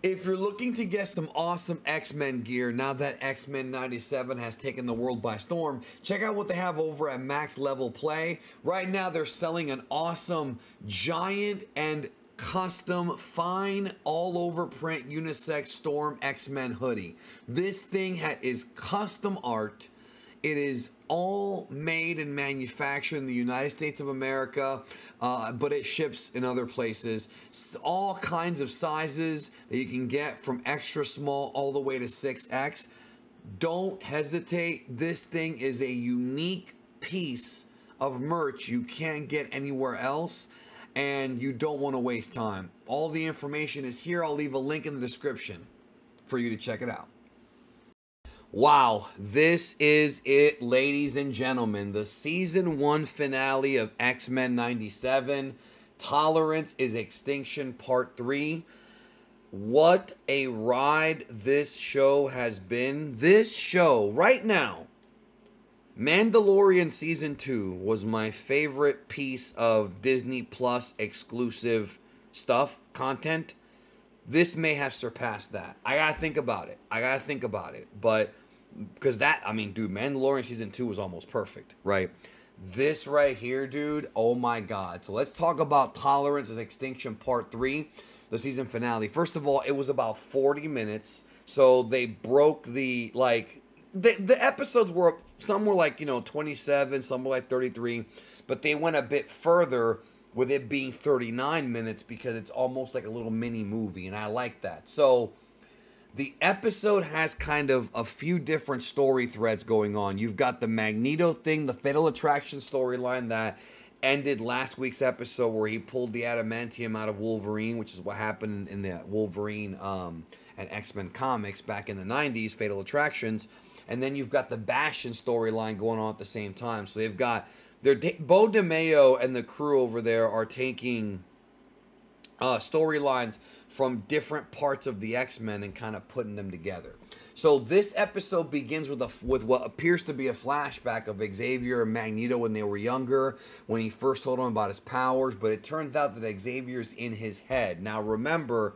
If you're looking to get some awesome X-Men gear now that X-Men 97 has taken the world by storm, check out what they have over at Max Level Play. Right now they're selling an awesome giant and custom fine all over print unisex Storm X-Men hoodie. This thing is custom art. It is all made and manufactured in the United States of America, but it ships in other places. All kinds of sizes that you can get from extra small all the way to 6X. Don't hesitate. This thing is a unique piece of merch you can't get anywhere else, and you don't want to waste time. All the information is here. I'll leave a link in the description for you to check it out. Wow, this is it, ladies and gentlemen. The season 1 finale of X-Men 97. Tolerance is Extinction Part 3. What a ride this show has been. This show, right now, Mandalorian Season 2 was my favorite piece of Disney Plus exclusive stuff, content. This may have surpassed that. I gotta think about it. But because that, I mean, dude, Mandalorian Season 2 was almost perfect, right? This right here, dude, oh my God. So let's talk about Tolerance is Extinction Part 3, the season finale. First of all, it was about 40 minutes. So they broke the, like, the episodes were, some were like, 27, some were like 33. But they went a bit further with it being 39 minutes because it's almost like a little mini movie. And I like that. So the episode has kind of a few different story threads going on. You've got the Magneto thing, the Fatal Attraction storyline that ended last week's episode where he pulled the adamantium out of Wolverine, which is what happened in the Wolverine and X-Men comics back in the 90s, Fatal Attractions. And then you've got the Bastion storyline going on at the same time. So they've got Bo DeMeo and the crew over there are taking storylines from different parts of the X-Men and kind of putting them together. So this episode begins with what appears to be a flashback of Xavier and Magneto when they were younger, when he first told them about his powers, but it turns out that Xavier's in his head. Now remember,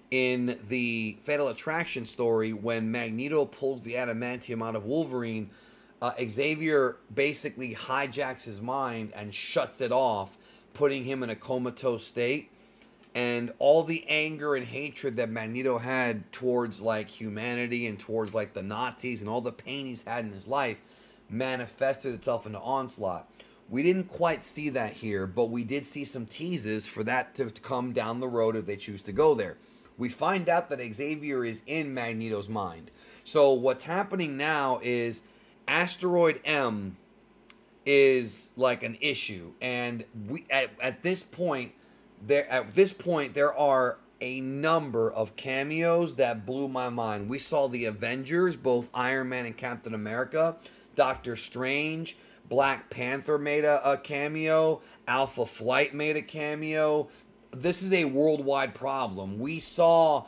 in the Fatal Attraction story, when Magneto pulls the adamantium out of Wolverine, Xavier basically hijacks his mind and shuts it off, putting him in a comatose state. And all the anger and hatred that Magneto had towards, like, humanity and towards, like, the Nazis and all the pain he's had in his life manifested itself into Onslaught. We didn't quite see that here, but we did see some teases for that to come down the road if they choose to go there. We find out that Xavier is in Magneto's mind. So what's happening now is Asteroid M is like an issue. And we at this point, there are a number of cameos that blew my mind. We saw the Avengers, both Iron Man and Captain America. Doctor Strange, Black Panther made a cameo. Alpha Flight made a cameo. This is a worldwide problem. We saw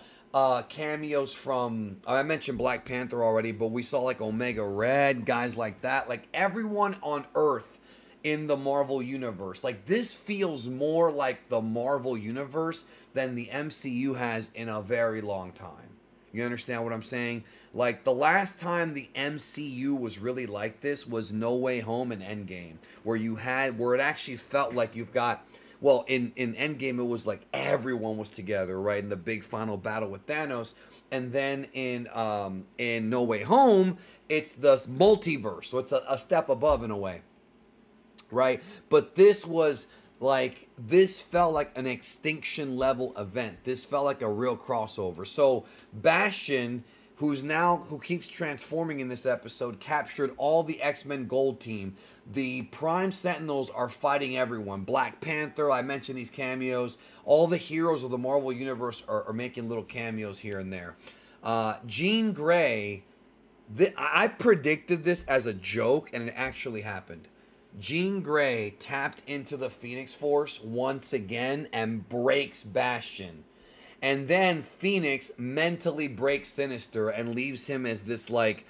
cameos from, I mentioned Black Panther already, but we saw like Omega Red, guys like that. Like everyone on Earth in the Marvel Universe. Like this feels more like the Marvel Universe than the MCU has in a very long time. You understand what I'm saying? Like the last time the MCU was really like this was No Way Home and Endgame, where it actually felt like you've got, well, in Endgame, it was like everyone was together, right? In the big final battle with Thanos. And then in No Way Home, it's the multiverse. So it's a step above in a way, right? But this felt like an extinction level event. This felt like a real crossover. So Bastion, who keeps transforming in this episode, captured all the X-Men Gold team. The Prime Sentinels are fighting everyone. Black Panther, I mentioned these cameos. All the heroes of the Marvel Universe are making little cameos here and there. Jean Grey, I predicted this as a joke, and it actually happened. Jean Grey tapped into the Phoenix Force once again and breaks Bastion. And then Phoenix mentally breaks Sinister and leaves him as this, like,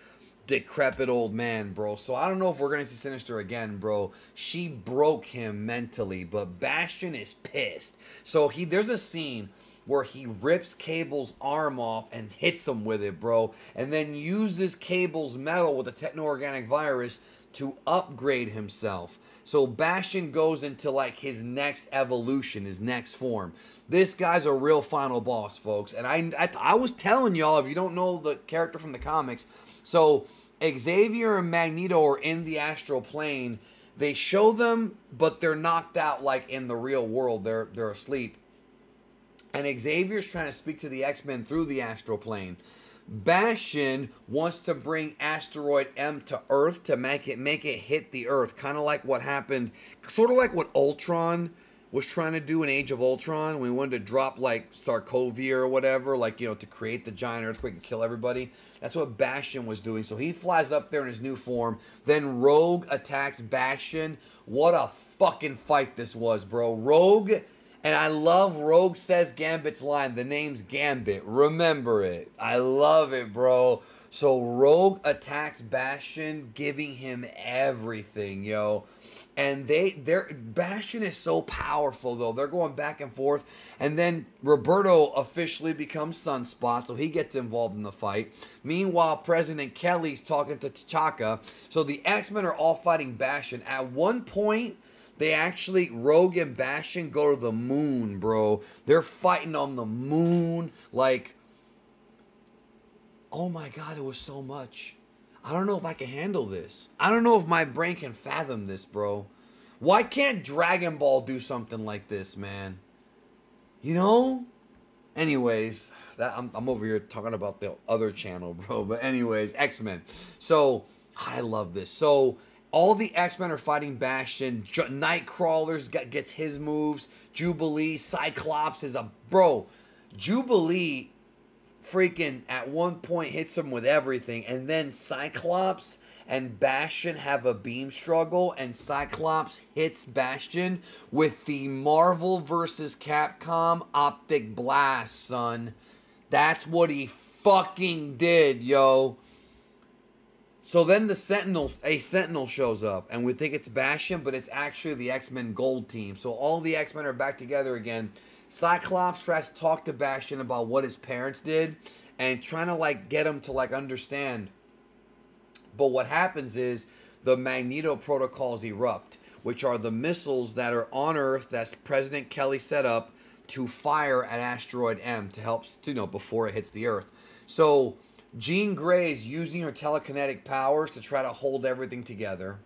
decrepit old man, bro. So I don't know if we're going to see Sinister again, bro. She broke him mentally, but Bastion is pissed. So there's a scene where he rips Cable's arm off and hits him with it, bro, and then uses Cable's metal with the techno-organic virus to upgrade himself. So Bastion goes into like his next evolution, his next form. This guy's a real final boss, folks. And I was telling y'all, if you don't know the character from the comics, so Xavier and Magneto are in the astral plane. They show them, but they're knocked out like in the real world. They're asleep. And Xavier's trying to speak to the X-Men through the astral plane. Bastion wants to bring Asteroid M to Earth to make it hit the Earth, kind of like what happened, sort of like what Ultron was trying to do in Age of Ultron when we wanted to drop like Sokovia or whatever, like, you know, to create the giant earthquake and kill everybody. That's what Bastion was doing. So he flies up there in his new form. Then Rogue attacks Bastion. What a fucking fight this was, bro. Rogue, and I love Rogue says Gambit's line. The name's Gambit. Remember it. I love it, bro. So Rogue attacks Bastion, giving him everything, yo. And Bastion is so powerful, though. They're going back and forth. And then Roberto officially becomes Sunspot, so he gets involved in the fight. Meanwhile, President Kelly's talking to T'Chaka. So the X-Men are all fighting Bastion. At one point, they actually, Rogue and Bastion go to the moon, bro. They're fighting on the moon. Like, oh my God, it was so much. I don't know if I can handle this. I don't know if my brain can fathom this, bro. Why can't Dragon Ball do something like this, man? You know? Anyways, I'm over here talking about the other channel, bro. But anyways, X-Men. So, I love this. So, all the X-Men are fighting Bastion. Nightcrawler's gets his moves. Jubilee, Cyclops is a... Bro, Jubilee freaking at one point hits him with everything, and then Cyclops and Bastion have a beam struggle, and Cyclops hits Bastion with the Marvel vs. Capcom Optic Blast, son. That's what he fucking did, yo. So then a Sentinel shows up, and we think it's Bastion, but it's actually the X-Men Gold team. So all the X-Men are back together again. Cyclops tries to talk to Bastion about what his parents did and trying to like get him to like understand. But what happens is the Magneto protocols erupt, which are the missiles that are on Earth that President Kelly set up to fire at Asteroid M to help, you know, before it hits the Earth. So Jean Grey is using her telekinetic powers to try to hold everything together.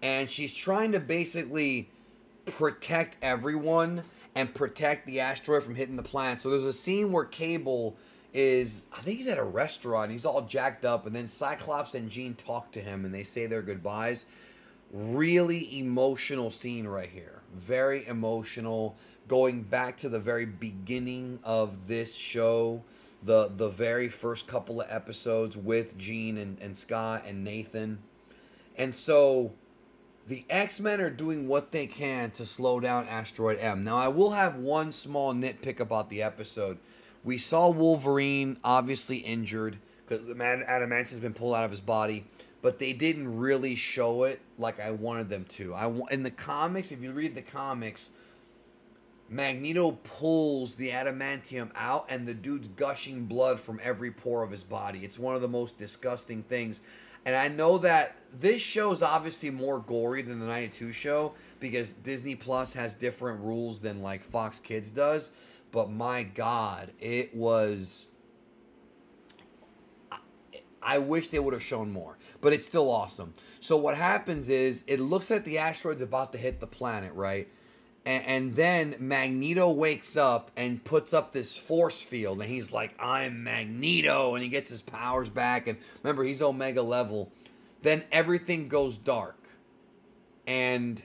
And she's trying to basically protect everyone and protect the asteroid from hitting the planet. So there's a scene where Cable is, I think he's at a restaurant. He's all jacked up. And then Cyclops and Jean talk to him and they say their goodbyes. Really emotional scene right here. Very emotional. Going back to the very beginning of this show. The very first couple of episodes with Jean and Scott and Nathan. And so the X-Men are doing what they can to slow down Asteroid M. Now, I will have one small nitpick about the episode. We saw Wolverine obviously injured because the adamantium's been pulled out of his body, but they didn't really show it like I wanted them to. In the comics, if you read the comics, Magneto pulls the adamantium out and the dude's gushing blood from every pore of his body. It's one of the most disgusting things. And I know that this show is obviously more gory than the 92 show because Disney Plus has different rules than like Fox Kids does. But my God, it was... I wish they would have shown more. But it's still awesome. So what happens is it looks like the asteroid's about to hit the planet, right? And then Magneto wakes up and puts up this force field. And he's like, I'm Magneto. And he gets his powers back. And remember, he's Omega level. Then everything goes dark. And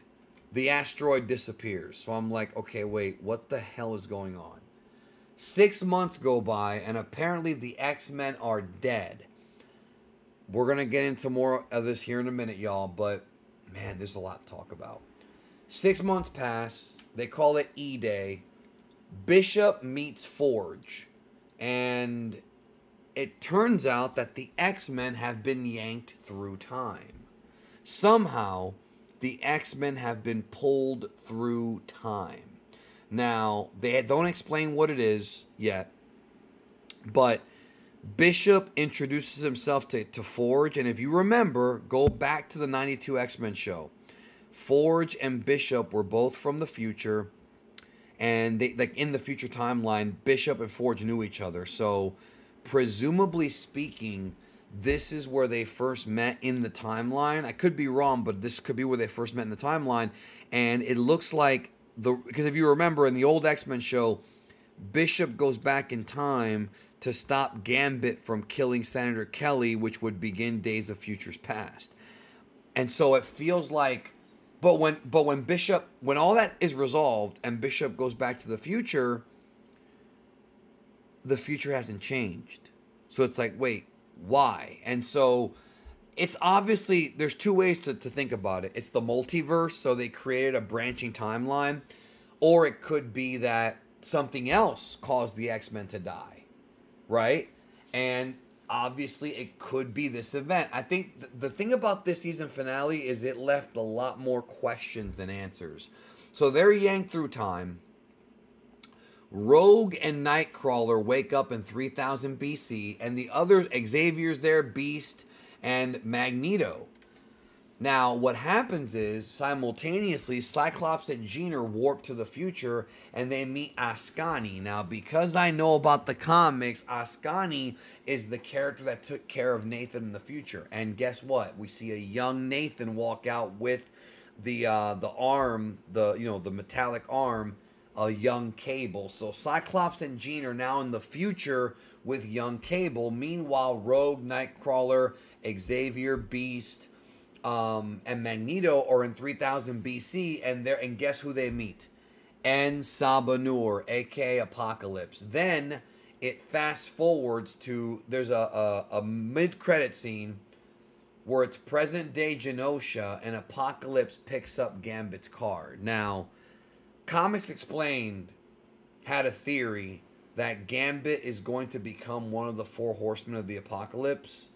the asteroid disappears. So I'm like, okay, wait, what the hell is going on? 6 months go by. And apparently the X-Men are dead. We're going to get into more of this here in a minute, y'all. But, man, there's a lot to talk about. 6 months pass. They call it E-Day. Bishop meets Forge. And it turns out that the X-Men have been yanked through time. Somehow, the X-Men have been pulled through time. Now, they don't explain what it is yet, but Bishop introduces himself to Forge, and if you remember, go back to the 92 X-Men show. Forge and Bishop were both from the future, and they, like, in the future timeline, Bishop and Forge knew each other. So, presumably speaking, this is where they first met in the timeline. I could be wrong, but this could be where they first met in the timeline. And it looks like because if you remember in the old X-Men show, Bishop goes back in time to stop Gambit from killing Senator Kelly, which would begin Days of Futures Past. And so it feels like, but when Bishop, when all that is resolved and Bishop goes back to the future hasn't changed. So it's like, wait, why? And so it's obviously, there's two ways to think about it. It's the multiverse, so they created a branching timeline, or it could be that something else caused the X-Men to die, right? And obviously it could be this event. I think the thing about this season finale is it left a lot more questions than answers. So they're yanked through time. Rogue and Nightcrawler wake up in 3000 BC, and the others, Xavier's there, Beast, and Magneto. Now, what happens is, simultaneously, Cyclops and Jean are warped to the future, and they meet Ascani. Now, because I know about the comics, Ascani is the character that took care of Nathan in the future. And guess what? We see a young Nathan walk out with the arm, the metallic arm, a young Cable. So Cyclops and Jean are now in the future with young Cable. Meanwhile, Rogue, Nightcrawler, Xavier, Beast, and Magneto are in 3000 BC, and guess who they meet? En-Sabah Nur, aka Apocalypse. Then it fast forwards to, there's a mid-credit scene where it's present day Genosha, and Apocalypse picks up Gambit's card. Now, Comics Explained had a theory that Gambit is going to become one of the four horsemen of the Apocalypse.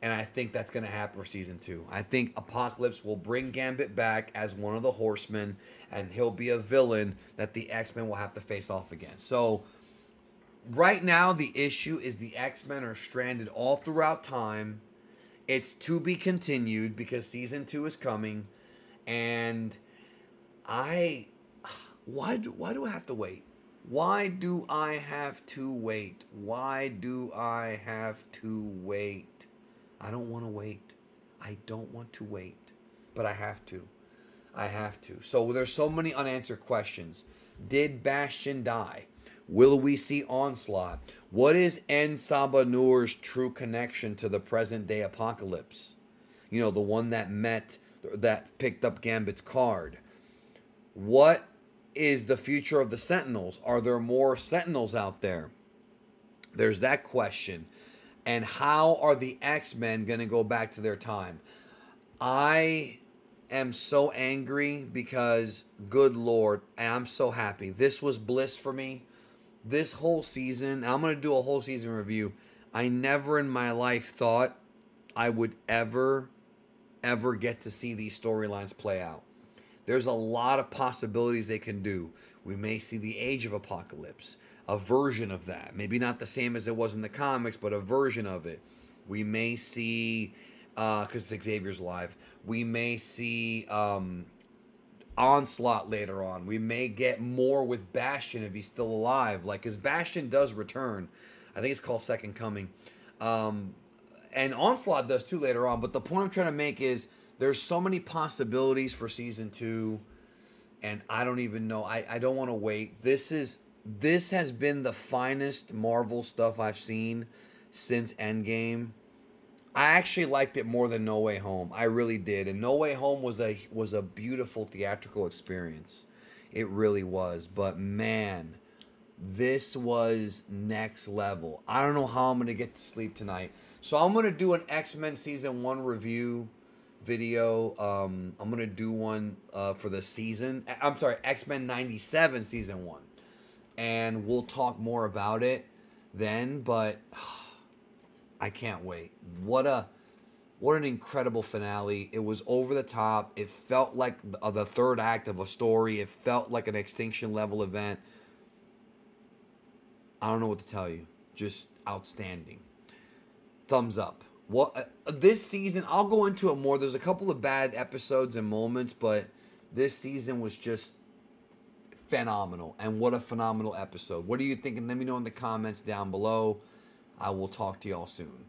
And I think that's going to happen for season 2. I think Apocalypse will bring Gambit back as one of the horsemen, and he'll be a villain that the X-Men will have to face off against. So, right now, the issue is the X-Men are stranded all throughout time. It's to be continued because season 2 is coming. And why do I have to wait? Why do I have to wait? Why do I have to wait? I don't want to wait. I don't want to wait. But I have to. I have to. So there's so many unanswered questions. Did Bastion die? Will we see Onslaught? What is En-Sabah Nur's true connection to the present day Apocalypse? You know, the one that picked up Gambit's card. What is the future of the Sentinels? Are there more Sentinels out there? There's that question. And how are the X-Men going to go back to their time? I am so angry because, good Lord, and I'm so happy. This was bliss for me. This whole season, and I'm going to do a whole season review. I never in my life thought I would ever get to see these storylines play out. There's a lot of possibilities they can do. We may see the Age of Apocalypse, a version of that. Maybe not the same as it was in the comics, but a version of it. We may see, because Xavier's alive, we may see Onslaught later on. We may get more with Bastion if he's still alive. Like, because Bastion does return. I think it's called Second Coming. And Onslaught does too later on. But the point I'm trying to make is, there's so many possibilities for season 2, and I don't even know. I don't want to wait. This has been the finest Marvel stuff I've seen since Endgame. I actually liked it more than No Way Home. I really did. And No Way Home was a beautiful theatrical experience. It really was. But man, this was next level. I don't know how I'm going to get to sleep tonight. So I'm going to do an X-Men Season 1 review video. I'm going to do one for the season. I'm sorry, X-Men 97 Season 1. And we'll talk more about it then, but I can't wait. What a What an incredible finale. It was over the top. It felt like the third act of a story. It felt like an Extinction level event. I don't know what to tell you. Just outstanding. Thumbs up. What this season, I'll go into it more. There's a couple of bad episodes and moments, but this season was just phenomenal. And what a phenomenal episode. What are you thinking? Let me know in the comments down below. I will talk to y'all soon.